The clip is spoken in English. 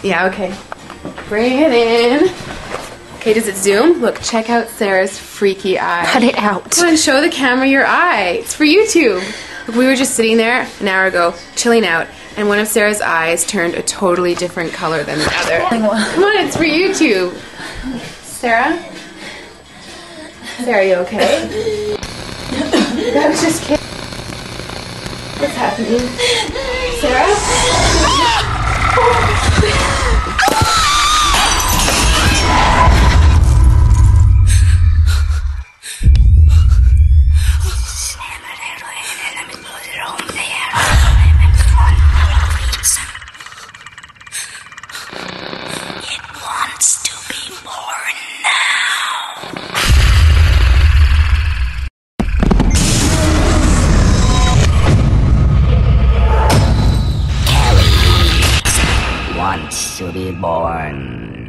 Yeah, okay. Bring it in. Okay, does it zoom? Look, check out Sarah's freaky eye. Cut it out. Come on, show the camera your eye. It's for YouTube. Look, we were just sitting there an hour ago, chilling out, and one of Sarah's eyes turned a totally different color than the other. Come on, it's for YouTube. Sarah? Sarah, are you okay? That was just kidding. What's happening? Sarah? Wants to be born.